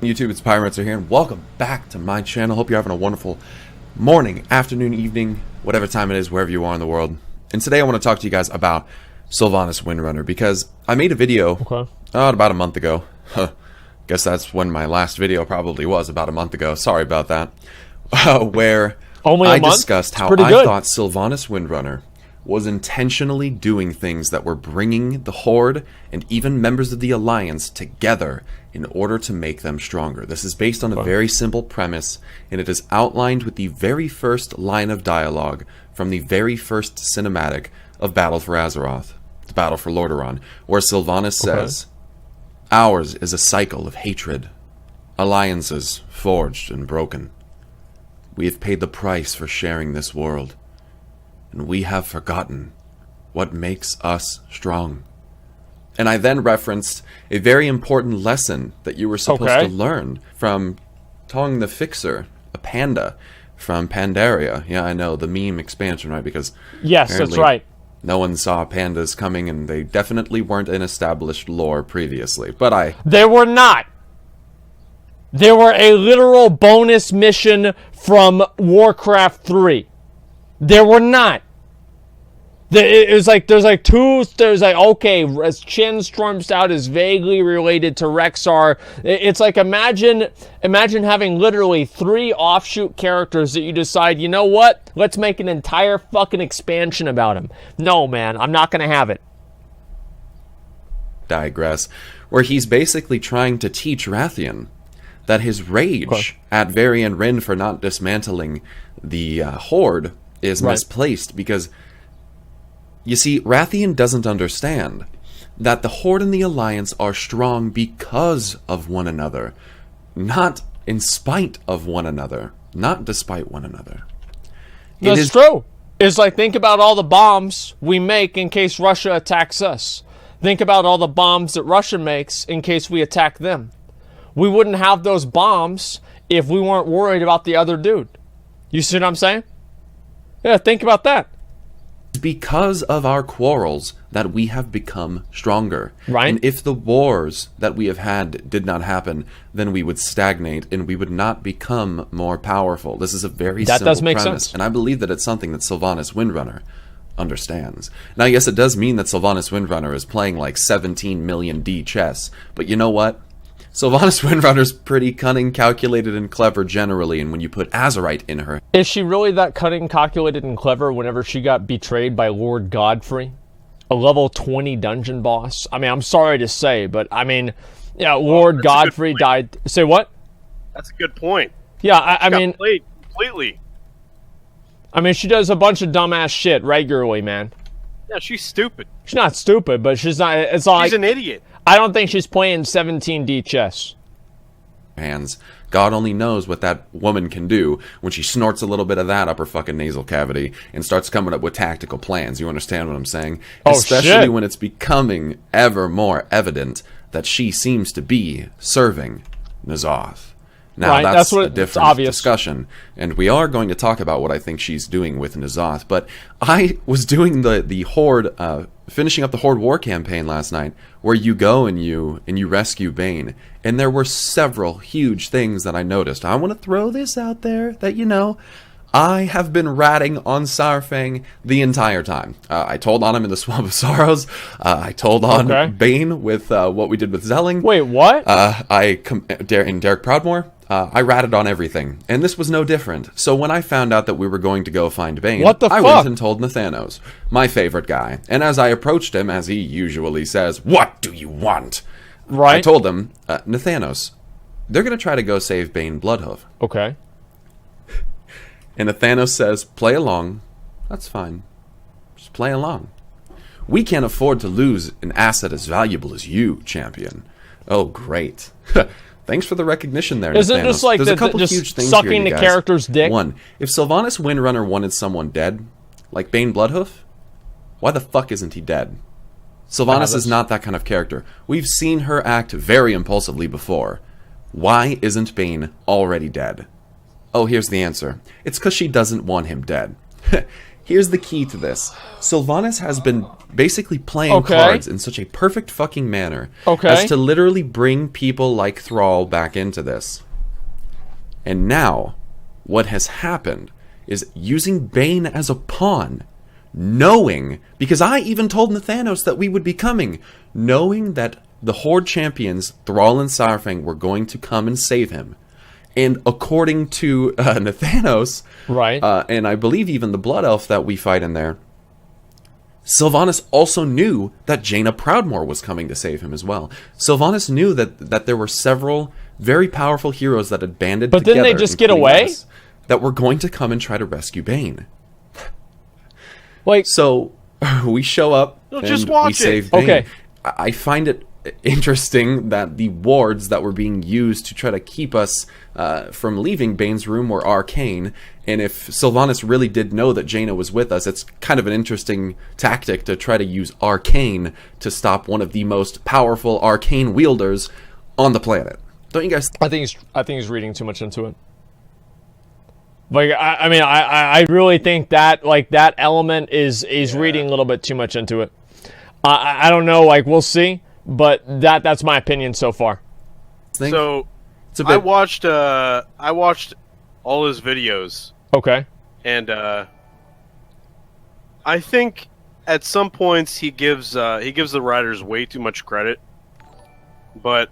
YouTube, it's Pyromancer here, and welcome back to my channel. Hope you're having a wonderful morning, afternoon, evening, whatever time it is, wherever you are in the world. And today I want to talk to you guys about Sylvanas Windrunner, because I made a video about a month ago. Guess that's when my last video probably was, about a month ago. Sorry about that. Where I discussed how I thought Sylvanas Windrunner was intentionally doing things that were bringing the Horde and even members of the Alliance together in order to make them stronger. This is based on a very simple premise, and it is outlined with the very first line of dialogue from the very first cinematic of Battle for Azeroth, the Battle for Lordaeron, where Sylvanas says, "Ours is a cycle of hatred, alliances forged and broken. We have paid the price for sharing this world, and we have forgotten what makes us strong." And I then referenced a very important lesson that you were supposed to learn from Tong the Fixer, a panda from Pandaria. Yeah, I know, the meme expansion, right? Because yes, that's right. No one saw pandas coming, and they definitely weren't in established lore previously. But They were not. They were a literal bonus mission from Warcraft 3. There were not. It was like, there's like, okay, as Chen Stormstout is vaguely related to Rexxar. It's like, imagine having literally 3 offshoot characters that you decide, you know what? Let's make an entire fucking expansion about him. No, man, I'm not going to have it. Digress, where he's basically trying to teach Rathian that his rage at Varian Wrynn for not dismantling the Horde is misplaced, because you see, Rathian doesn't understand that the Horde and the Alliance are strong because of one another, not in spite of one another, not despite one another. That's true. It's like, think about all the bombs we make in case Russia attacks us. Think about all the bombs that Russia makes in case we attack them. We wouldn't have those bombs if we weren't worried about the other dude. You see what I'm saying? Yeah, think about that. Because of our quarrels that we have become stronger. Right. And if the wars that we have had did not happen, then we would stagnate and we would not become more powerful. This is a very simple premise. Sense. And I believe that it's something that Sylvanas Windrunner understands. Now, yes, it does mean that Sylvanas Windrunner is playing like 17 million D chess, but you know what? Sylvanas Windrunner's pretty cunning, calculated, and clever generally, and when you put Azerite in her... Is she really that cunning, calculated, and clever whenever she got betrayed by Lord Godfrey? A level 20 dungeon boss? I mean, I'm sorry to say, but I mean, yeah, Lord Godfrey died... Say what? That's a good point. Yeah, I mean... Played completely. I mean, she does a bunch of dumbass shit regularly, man. Yeah, she's stupid. She's not stupid, but she's not... It's like... She's an idiot. I don't think she's playing 17D chess. Hands. God only knows what that woman can do when she snorts a little bit of that up her fucking nasal cavity and starts coming up with tactical plans. You understand what I'm saying? Oh, especially when it's becoming ever more evident that she seems to be serving N'Zoth. Now, that's a different discussion, and we are going to talk about what I think she's doing with N'Zoth, but I was doing the Horde, finishing up the Horde War campaign last night, where you go and you rescue Baine, and there were several huge things that I noticed. I want to throw this out there that, you know, I have been ratting on Saurfang the entire time. I told on him in the Swamp of Sorrows. I told on Baine with what we did with Zelling. Wait, what? In Derek Proudmoore. I ratted on everything, and this was no different. So when I found out that we were going to go find Baine, I went and told Nathanos, my favorite guy. And as I approached him, as he usually says, "What do you want?" I told him, Nathanos, they're going to try to go save Baine Bloodhoof. Okay. And Nathanos says, play along. That's fine. Just play along. We can't afford to lose an asset as valuable as you, champion. Oh, great. Thanks for the recognition there, Isn't Nathanos. just like There's a couple just huge things sucking here, the character's dick? One, if Sylvanas Windrunner wanted someone dead, like Baine Bloodhoof, why the fuck isn't he dead? Sylvanas is not that kind of character. We've seen her act very impulsively before. Why isn't Baine already dead? Oh, here's the answer. It's because she doesn't want him dead. here's the key to this. Sylvanas has been basically playing Okay. cards in such a perfect fucking manner Okay. as to literally bring people like Thrall back into this. And now, what has happened is using Baine as a pawn, knowing, because I even told Nathanos that we would be coming, knowing that the Horde champions, Thrall and Saurfang, were going to come and save him. And according to Nathanos, Right. and I believe even the Blood Elf that we fight in there, Sylvanas also knew that Jaina Proudmoore was coming to save him as well. Sylvanas knew that there were several very powerful heroes that had banded But together, didn't they just get including away? us, that were going to come and try to rescue Baine. Like, So we show up No, and just watch we it. save Baine. Okay. I find it interesting that the wards that were being used to try to keep us from leaving Baine's room were arcane, and if Sylvanas really did know that Jaina was with us, it's kind of an interesting tactic to try to use arcane to stop one of the most powerful arcane wielders on the planet. Don't you guys? I think he's reading too much into it. Like, I mean, I really think that, like, that element is reading a little bit too much into it. I don't know, like, we'll see, but that's my opinion so far. Think? So It's a bit. I watched all his videos, Okay. and I think at some points he gives the writers way too much credit, but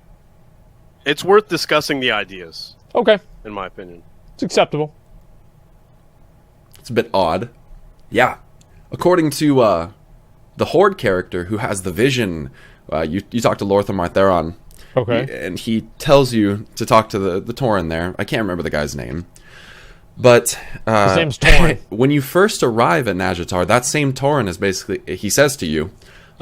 it's worth discussing the ideas, Okay. in my opinion. It's acceptable. It's a bit odd. Yeah. According to the Horde character who has the vision, you talk to Lortha Martheron, Okay. and he tells you to talk to the Tauren there. I can't remember the guy's name. But His name's Tauren. when you first arrive at Najatar, that same Tauren is basically, he says to you,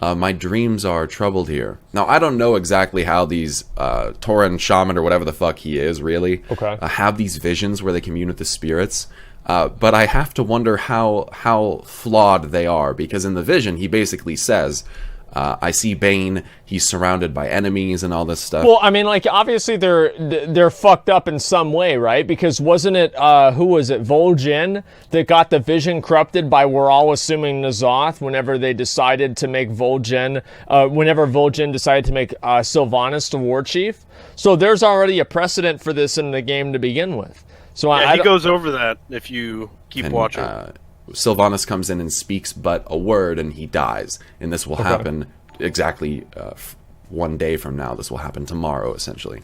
my dreams are troubled here. Now, I don't know exactly how these Tauren shaman or whatever the fuck he is really Okay. have these visions where they commune with the spirits. But I have to wonder how flawed they are, because in the vision he basically says, I see Baine, he's surrounded by enemies and all this stuff. Well, I mean, like, obviously they're fucked up in some way, right? Because wasn't it, who was it, Vol'jin, that got the vision corrupted by, we're all assuming, N'Zoth, whenever they decided to make Vol'jin, whenever Vol'jin decided to make Sylvanas the war chief? So there's already a precedent for this in the game to begin with. So Yeah, I he don't- goes over that if you keep And, watching. Sylvanas comes in and speaks but a word and he dies. And this will happen exactly 1 day from now. This will happen tomorrow, essentially.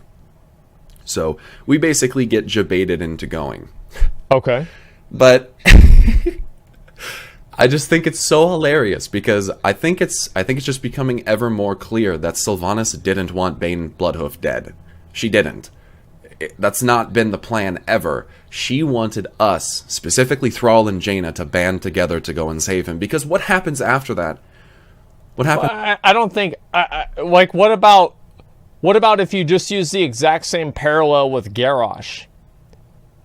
So we basically get jebaited into going. Okay. But I just think it's so hilarious because I think it's just becoming ever more clear that Sylvanas didn't want Baine Bloodhoof dead. She didn't. That's not been the plan ever. She wanted us, specifically Thrall and Jaina, to band together to go and save him. Because what happens after that? What happens? I don't think, like, what about if you just use the exact same parallel with Garrosh?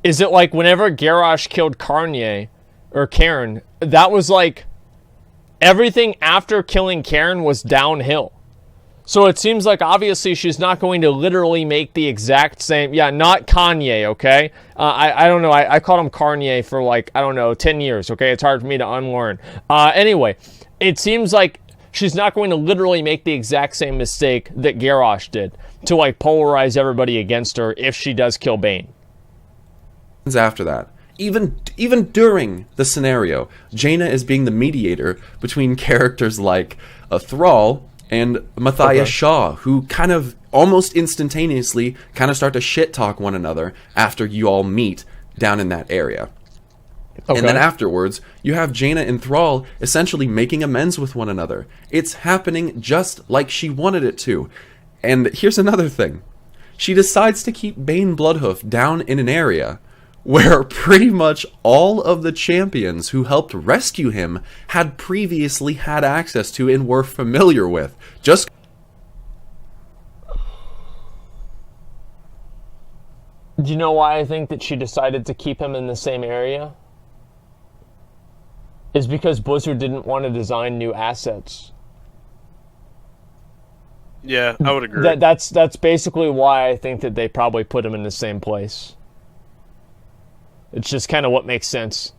Is it like whenever Garrosh killed Cairn, that was like, everything after killing Cairn was downhill. So it seems like obviously she's not going to literally make the exact same, not Kanye, okay? I don't know, I called him Kanye for like, 10 years, okay? It's hard for me to unlearn. Anyway, it seems like she's not going to literally make the exact same mistake that Garrosh did to like polarize everybody against her if she does kill Baine. After that? Even during the scenario, Jaina is being the mediator between characters like Thrall and Matthias Shaw, who kind of almost instantaneously kind of start to shit talk one another after you all meet down in that area. Okay. And then afterwards, you have Jaina and Thrall essentially making amends with one another. It's happening just like she wanted it to. And here's another thing. She decides to keep Baine Bloodhoof down in an area where pretty much all of the champions who helped rescue him had previously had access to and were familiar with. Just Do you know why I think that she decided to keep him in the same area? Is because Blizzard didn't want to design new assets. Yeah, I would agree. That's basically why I think that they probably put him in the same place. It's just kind of what makes sense.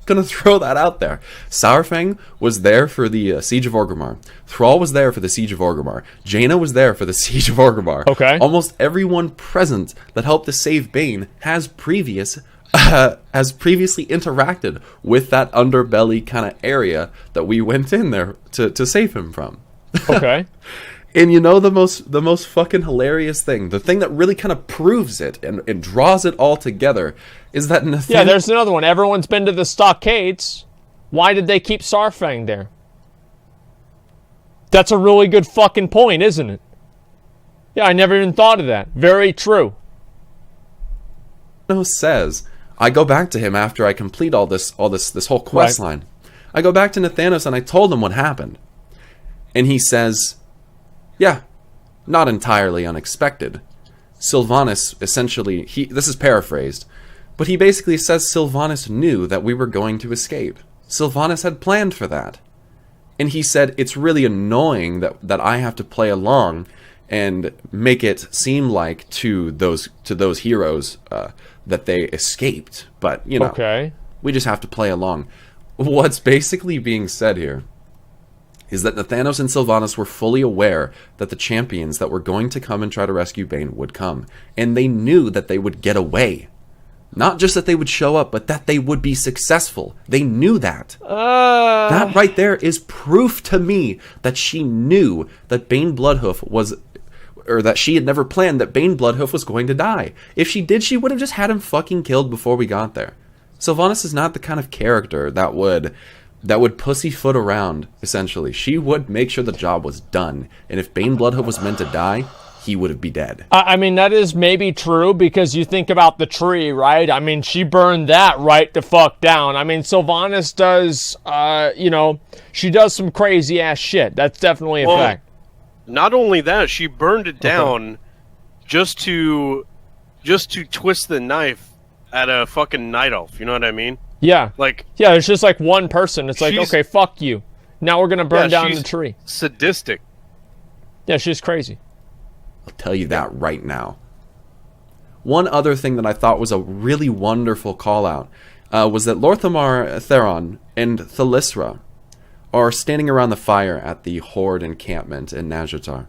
gonna throw that out there. Saurfang was there for the Siege of Orgrimmar. Thrall was there for the Siege of Orgrimmar. Jaina was there for the Siege of Orgrimmar. Okay. Almost everyone present that helped to save Baine has previously interacted with that underbelly kind of area that we went in there to save him from. Okay. And you know the most fucking hilarious thing, the thing that really kind of proves it and draws it all together, is that Yeah, there's another one. Everyone's been to the stockades. Why did they keep Saurfang there? That's a really good fucking point, isn't it? Yeah, I never even thought of that. Very true. says, I go back to him after I complete all this whole quest line. I go back to Nathanos and I told him what happened. And he says, yeah, not entirely unexpected. Sylvanas essentially, this is paraphrased, but he basically says Sylvanas knew that we were going to escape. Sylvanas had planned for that. And he said, it's really annoying that I have to play along and make it seem like to those heroes that they escaped. But, you know, we just have to play along. What's basically being said here is that Nathanos and Sylvanas were fully aware that the champions that were going to come and try to rescue Baine would come. And they knew that they would get away. Not just that they would show up, but that they would be successful. They knew that. That right there is proof to me that she knew that Baine Bloodhoof was... or that she had never planned that Baine Bloodhoof was going to die. If she did, she would have just had him fucking killed before we got there. Sylvanas is not the kind of character that would pussyfoot around, essentially. She would make sure the job was done. And if Baine Bloodhoof was meant to die, he would be dead. I mean, that is maybe true, because you think about the tree, right? I mean, she burned that right the fuck down. I mean, Sylvanas does, she does some crazy-ass shit. That's definitely a fact. Not only that, she burned it down just to twist the knife at a fucking night elf. You know what I mean? Yeah. Yeah, it's just like one person. It's like, okay, fuck you. Now we're gonna burn down the tree. Sadistic. Yeah, she's crazy. I'll tell you that right now. One other thing that I thought was a really wonderful call-out was that Lorthamar Theron and Thalyssra are standing around the fire at the Horde encampment in Nazjatar.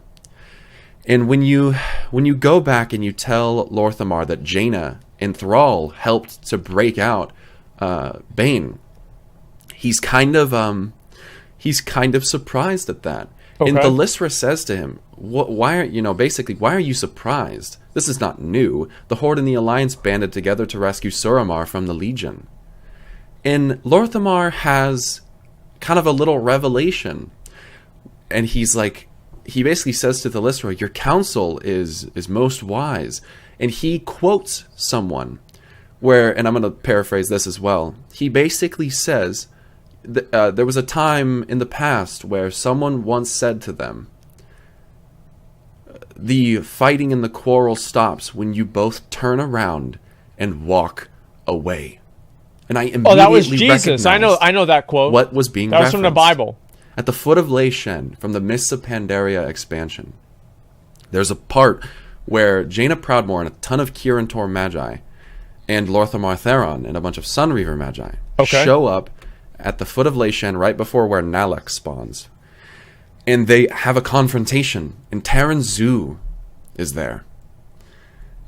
And when you go back and you tell Lorthamar that Jaina and Thrall helped to break out Baine, he's kind of surprised at that. And Thalyssra says to him, why are you surprised? This is not new. The Horde and the Alliance banded together to rescue Suramar from the Legion. And Lorthamar has kind of a little revelation. And he basically says to Thalyssra, your counsel is most wise. And he quotes someone and I'm going to paraphrase this as well. He basically says, there was a time in the past where someone once said to them, the fighting and the quarrel stops when you both turn around and walk away. And I immediately that was Jesus. I know that quote. What was being referenced. That was from the Bible. At the foot of Lei Shen, from the Mists of Pandaria expansion, there's a part where Jaina Proudmoore and a ton of Kirin Tor Magi and Lorthamar Theron and a bunch of Sunreaver Magi show up at the foot of Lei Shen right before where Nalek spawns. And they have a confrontation, and Terran Zu is there.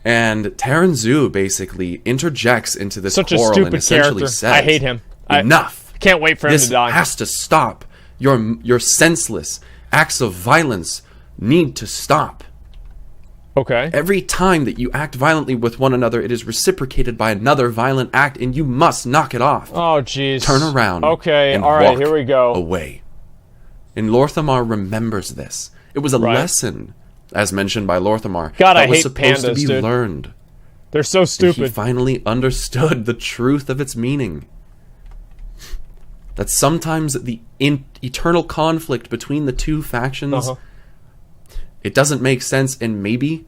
And Terran Zu basically interjects into this quarrel and essentially says, I hate him. Enough. I can't wait for him to die. This has to stop. Your senseless acts of violence need to stop. Every time that you act violently with one another, it is reciprocated by another violent act, and you must knock it off. Oh, jeez. Turn around. And walk here we go. Away. And Lorthamar remembers this. It was a lesson, as mentioned by Lorthamar, that was supposed to be learned. They're so stupid. And he finally understood the truth of its meaning. That sometimes the eternal conflict between the two factions, it doesn't make sense, and maybe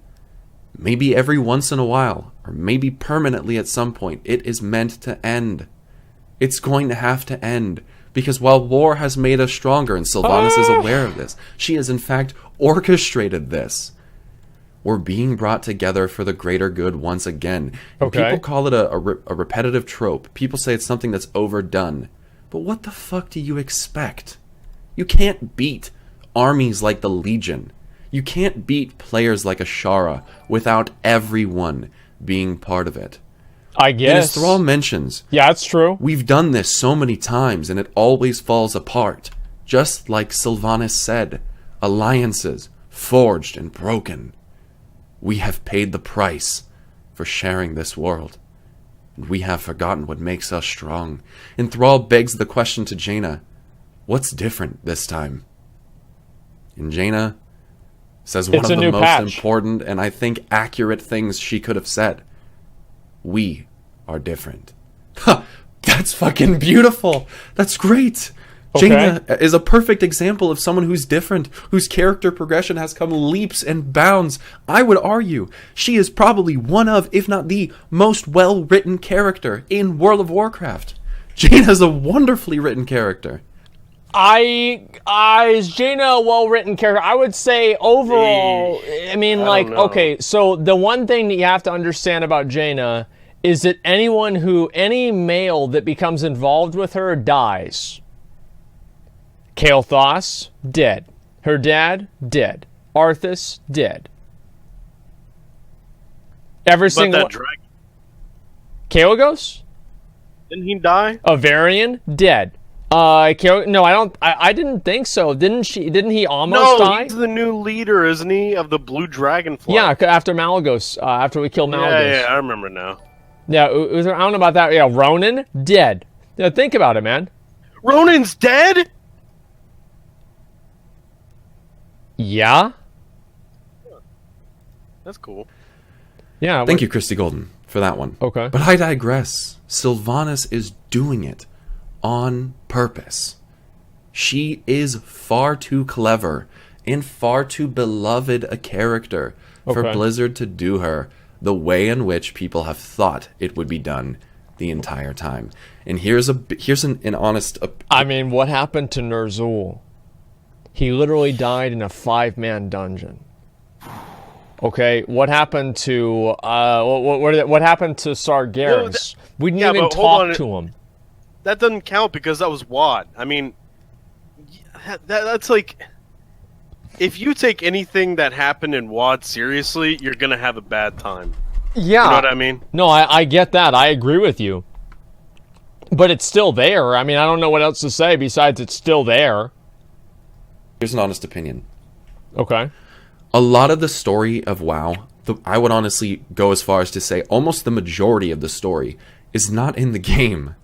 every once in a while, or maybe permanently at some point, it is meant to end. It's going to have to end. Because while war has made us stronger, and Sylvanas is aware of this, she has in fact orchestrated this. We're being brought together for the greater good once again. And Okay. people call it a repetitive trope. People say it's something that's overdone. But what the fuck do you expect? You can't beat armies like the Legion. You can't beat players like Ashara without everyone being part of it. I And guess. as Thrall mentions, Yeah, it's true. we've done this so many times and it always falls apart. Just like Sylvanas said, alliances forged and broken. We have paid the price for sharing this world. And we have forgotten what makes us strong. And Thrall begs the question to Jaina, what's different this time? And Jaina says one It's of a the new most patch. important and I think accurate things she could have said. We are different. Huh, that's fucking beautiful. That's great. Okay. Jaina is a perfect example of someone who's different, whose character progression has come leaps and bounds. I would argue she is probably one of, if not the most well-written character in World of Warcraft. Jaina's a wonderfully written character. Is Jaina a well-written character? I would say overall, I mean, don't know. okay, so the one thing that you have to understand about Jaina is that any male that becomes involved with her dies. Kael'thas, dead. Her dad, dead. Arthas, dead. Every But single that dragon, Kael'gos? didn't he die? Avarian, dead. No, I don't. I didn't think so. Didn't he almost No, die? he's the new leader, isn't he, of the Blue Dragonfly? Yeah, after Malagos, after we killed Malagos. Yeah, I remember now. Yeah, I don't know about that. Yeah, Ronan, dead. Yeah, think about it, man. Ronan's dead? Yeah? That's cool. Yeah. Thank you, Christy Golden, for that one. Okay. But I digress. Sylvanas is doing it on purpose. She is far too clever and far too beloved a character for Okay. Blizzard to do her the way in which people have thought it would be done the entire time. And here's an honest I mean, what happened to Ner'zhul? He literally died in a 5-man dungeon. Okay, what happened to what happened to Sargeras? We didn't even but hold talk on. to him. That doesn't count because that was WoD. I mean, that's like... If you take anything that happened in WoD seriously, you're going to have a bad time. Yeah. You know what I mean? No, I get that. I agree with you. But it's still there. I mean, I don't know what else to say besides it's still there. here's an honest opinion. Okay. A lot of the story of WoW, I would honestly go as far as to say almost the majority of the story is not in the game.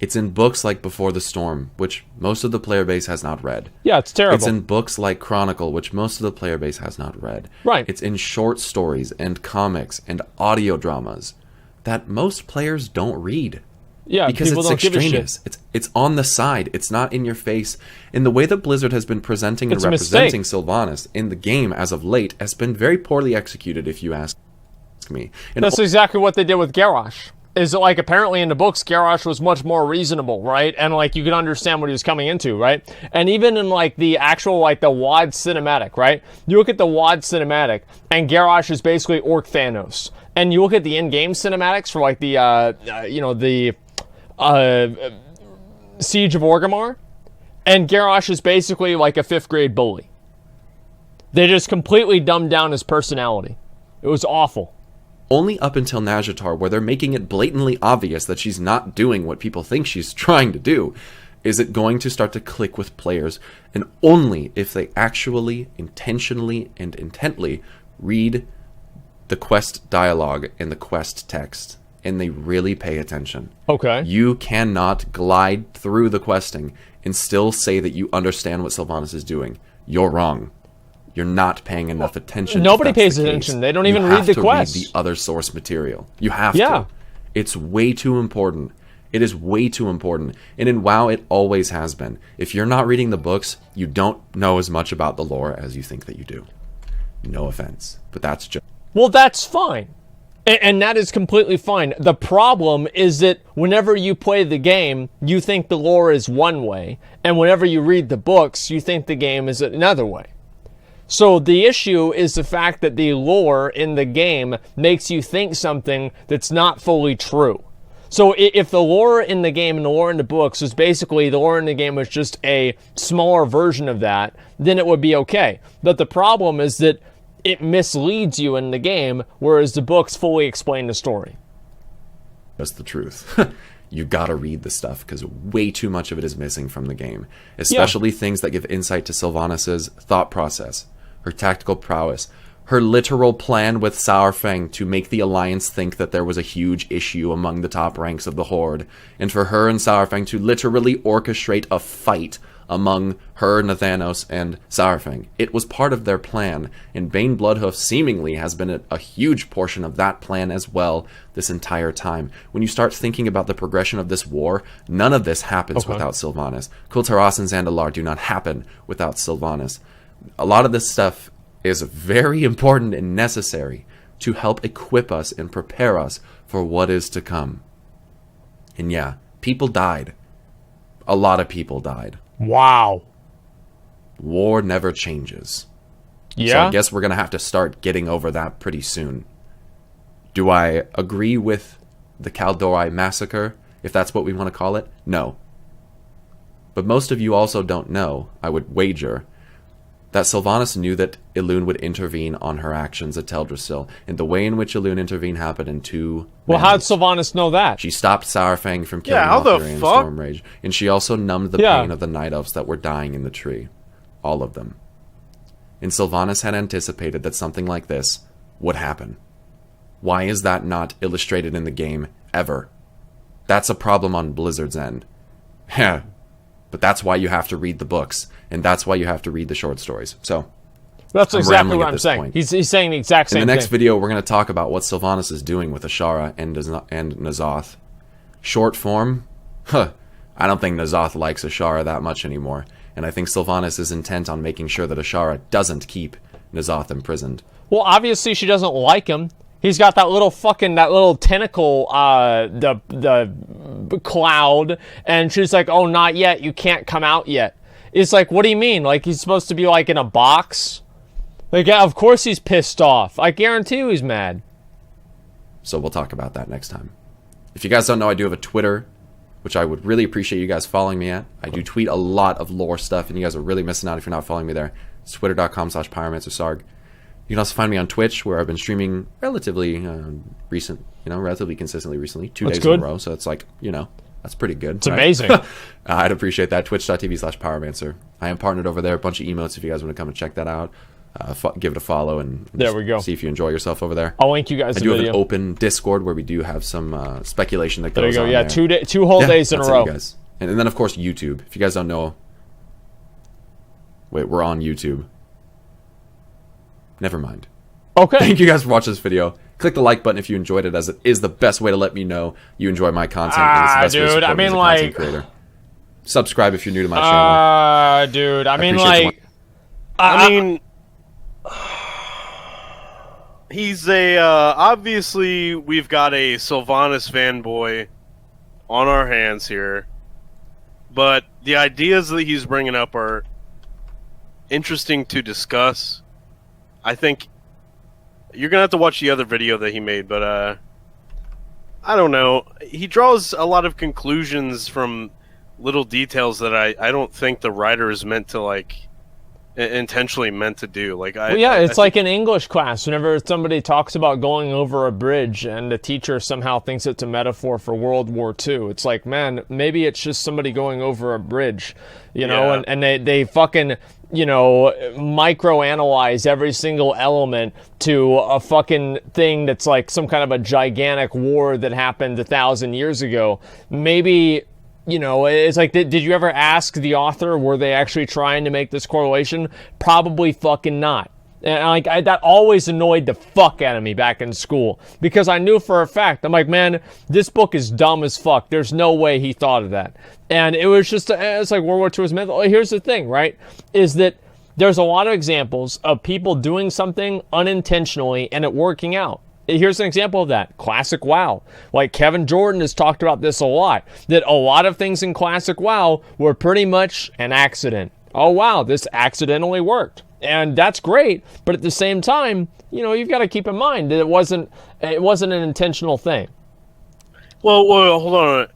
It's in books like Before the Storm, which most of the player base has not read. Yeah, it's terrible. It's in books like Chronicle, which most of the player base has not read. Right. It's in short stories and comics and audio dramas that most players don't read. Yeah, Because people it's don't give a extraneous. shit. It's on the side. It's not in your face. And the way that Blizzard has been presenting and It's a representing Sylvanas in the game as of late has been very poorly executed, if you ask me. And That's exactly what they did with Garrosh. Is like apparently in the books, Garrosh was much more reasonable, right? And like you could understand what he was coming into, right? And even in like the actual like the WoD cinematic, right? You look at the WoD cinematic, and Garrosh is basically Orc Thanos. And you look at the in-game cinematics for like the Siege of Orgrimmar, and Garrosh is basically like a 5th grade bully. They just completely dumbed down his personality. It was awful. only up until Nazjatar, where they're making it blatantly obvious that she's not doing what people think she's trying to do, is it going to start to click with players, and only if they actually, intentionally, and intently read the quest dialogue and the quest text, and they really pay attention. Okay. You cannot glide through the questing and still say that you understand what Sylvanas is doing. You're wrong. You're not paying enough attention. Nobody if that's pays the attention. case. They don't You even have read the to quests. Read the other source material. You have Yeah. to. It's way too important. It is way too important. And in WoW, it always has been. If you're not reading the books, you don't know as much about the lore as you think that you do. No offense, but that's just... Well, that's fine. And that is completely fine. The problem is that whenever you play the game, you think the lore is one way. And whenever you read the books, you think the game is another way. So the issue is the fact that the lore in the game makes you think something that's not fully true. So if the lore in the game and the lore in the books was basically, the lore in the game was just a smaller version of that, then it would be okay. But the problem is that it misleads you in the game, whereas the books fully explain the story. That's the truth. You gotta read the stuff, because way too much of it is missing from the game. Especially things that give insight to Sylvanas' thought process, her tactical prowess, her literal plan with Saurfang to make the Alliance think that there was a huge issue among the top ranks of the Horde, and for her and Saurfang to literally orchestrate a fight among her, Nathanos, and Saurfang. It was part of their plan, and Baine Bloodhoof seemingly has been a huge portion of that plan as well this entire time. When you start thinking about the progression of this war, none of this happens without Sylvanas. Kultaras and Zandalar do not happen without Sylvanas. A lot of this stuff is very important and necessary to help equip us and prepare us for what is to come. And yeah, people died. A lot of people died. Wow. War never changes. Yeah. So I guess we're going to have to start getting over that pretty soon. Do I agree with the Kaldorei massacre, if that's what we want to call it? No. But most of you also don't know, I would wager, that Sylvanas knew that Elune would intervene on her actions at Teldrassil, and the way in which Elune intervened happened in two Well, manners. how'd Sylvanas know that? She stopped Saurfang from killing Yeah, how the Valkyrie and fuck? Stormrage, and she also numbed the pain of the Night Elves that were dying in the tree. All of them. And Sylvanas had anticipated that something like this would happen. Why is that not illustrated in the game ever? That's a problem on Blizzard's end. Yeah. But that's why you have to read the books, and that's why you have to read the short stories. So, That's exactly rambling what at I'm this saying. point. He's saying the exact same in the next thing. video, we're going to talk about what Sylvanas is doing with Ashara and N'Zoth. Short form? I don't think N'Zoth likes Ashara that much anymore, and I think Sylvanas is intent on making sure that Ashara doesn't keep N'Zoth imprisoned. Well, obviously she doesn't like him. He's got that little tentacle, the cloud, and she's like, oh, not yet, you can't come out yet. It's like, what do you mean? Like, he's supposed to be, like, in a box? Like, yeah, of course he's pissed off. I guarantee you he's mad. So we'll talk about that next time. If you guys don't know, I do have a Twitter, which I would really appreciate you guys following me at. I do tweet a lot of lore stuff, and you guys are really missing out if you're not following me there. It's twitter.com/pyromancersarg. You can also find me on Twitch, where I've been streaming relatively relatively consistently recently, 2 days in a row. So it's like, that's pretty good. It's amazing. I'd appreciate that. Twitch.tv/Pyromancer. I am partnered over there. A bunch of emotes if you guys want to come and check that out. Give it a follow and there we go. See if you enjoy yourself over there. I'll link you guys I the do video. have an open Discord where we do have some speculation that goes on. There you go. Yeah, there. 2 whole days in a that's row. it, you guys. And then, of course, YouTube. If you guys don't know... Wait, we're on YouTube. Never mind. Okay. Thank you guys for watching this video. Click the like button if you enjoyed it, as it is the best way to let me know you enjoy my content. And it's the best way to dude, support I me as mean, a content creator. Subscribe if you're new to my channel. Dude, I mean, appreciate like... I mean, he's obviously we've got a Sylvanas fanboy on our hands here, but the ideas that he's bringing up are interesting to discuss. I think you're gonna have to watch the other video that he made, but I don't know. He draws a lot of conclusions from little details that I don't think the writer is meant to intentionally meant to do. It's like in English class, whenever somebody talks about going over a bridge and the teacher somehow thinks it's a metaphor for World War II. It's like, man, maybe it's just somebody going over a bridge, Yeah. and they fucking, microanalyze every single element to a fucking thing that's like some kind of a gigantic war that happened 1,000 years ago. Maybe... it's like, did you ever ask the author, were they actually trying to make this correlation? Probably fucking not. And that always annoyed the fuck out of me back in school, because I knew for a fact, I'm like, man, this book is dumb as fuck. There's no way he thought of that. And it was just, it's like World War II was meant. Here's the thing, right? Is that there's a lot of examples of people doing something unintentionally and it working out. Here's an example of that. Classic WoW. Like, Kevin Jordan has talked about this a lot, that a lot of things in Classic WoW were pretty much an accident. Oh, wow, this accidentally worked. And that's great, but at the same time, you know, you've got to keep in mind that it wasn't an intentional thing. Well, hold on.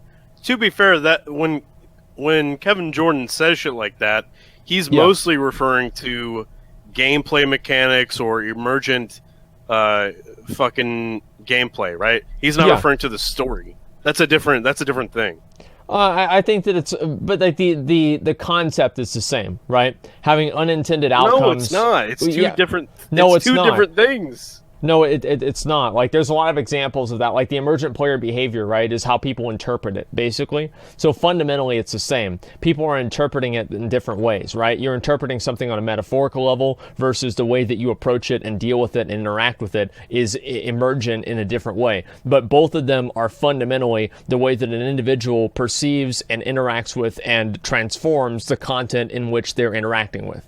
To be fair, that when Kevin Jordan says shit like that, he's mostly referring to gameplay mechanics or emergent fucking gameplay, right? He's not referring to the story. That's a different thing. I think that but like the concept is the same, right? Having unintended outcomes. No, it's not. It's two different. No, it's two not. different things. No, it's not. Like, there's a lot of examples of that. Like, the emergent player behavior, right, is how people interpret it, basically. So fundamentally, it's the same. People are interpreting it in different ways, right? You're interpreting something on a metaphorical level versus the way that you approach it and deal with it and interact with it is emergent in a different way. But both of them are fundamentally the way that an individual perceives and interacts with and transforms the content in which they're interacting with.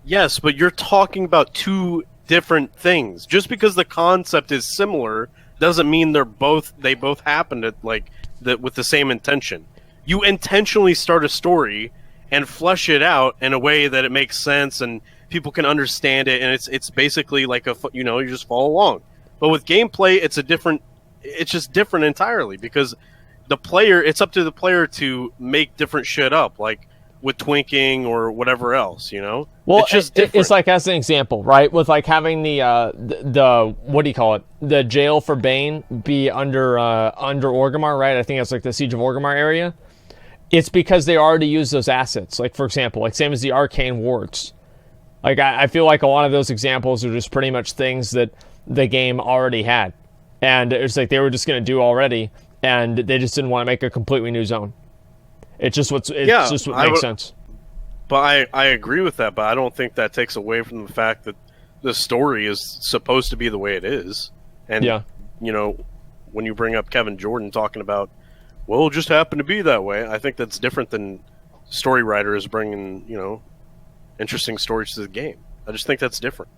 Yes, but you're talking about two different things. Just because the concept is similar doesn't mean they both happened at with the same intention. You intentionally start a story and flesh it out in a way that it makes sense and people can understand it, and it's basically like you just follow along. But with gameplay, it's just different entirely, because it's up to the player to make different shit up, like with twinking or whatever else, you know? Well, it's just different. It's like, as an example, right? With like having the what do you call it? The jail for Baine be under Orgrimmar, right? I think it's like the Siege of Orgrimmar area. It's because they already use those assets. Like, for example, like same as the arcane wards. Like, I feel like a lot of those examples are just pretty much things that the game already had. And it's like they were just going to do already, and they just didn't want to make a completely new zone. It's just what makes sense. But I agree with that, but I don't think that takes away from the fact that the story is supposed to be the way it is. And, you know, when you bring up Kevin Jordan talking about, well, it just happened to be that way, I think that's different than story writers bringing, you know, interesting stories to the game. I just think that's different.